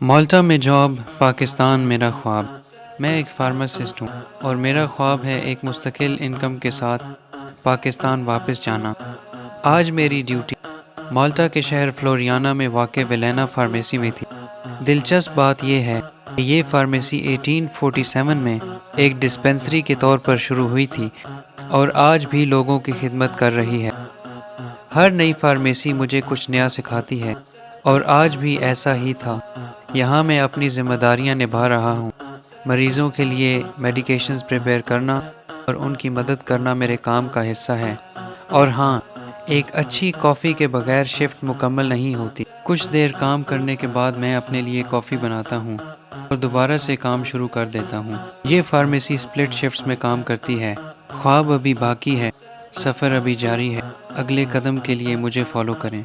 مالٹا میں جاب، پاکستان میرا خواب۔ میں ایک فارماسسٹ ہوں اور میرا خواب ہے ایک مستقل انکم کے ساتھ پاکستان واپس جانا۔ آج میری ڈیوٹی مالٹا کے شہر فلوریانا میں واقع ویلینا فارمیسی میں تھی۔ دلچسپ بات یہ ہے کہ یہ فارمیسی 1847 میں ایک ڈسپنسری کے طور پر شروع ہوئی تھی اور آج بھی لوگوں کی خدمت کر رہی ہے۔ ہر نئی فارمیسی مجھے کچھ نیا سکھاتی ہے اور آج بھی ایسا ہی تھا۔ یہاں میں اپنی ذمہ داریاں نبھا رہا ہوں۔ مریضوں کے لیے میڈیکیشنز پریپیئر کرنا اور ان کی مدد کرنا میرے کام کا حصہ ہے۔ اور ہاں، ایک اچھی کافی کے بغیر شفٹ مکمل نہیں ہوتی۔ کچھ دیر کام کرنے کے بعد میں اپنے لیے کافی بناتا ہوں اور دوبارہ سے کام شروع کر دیتا ہوں۔ یہ فارمیسی سپلٹ شفٹس میں کام کرتی ہے۔ خواب ابھی باقی ہے، سفر ابھی جاری ہے۔ اگلے قدم کے لیے مجھے فالو کریں۔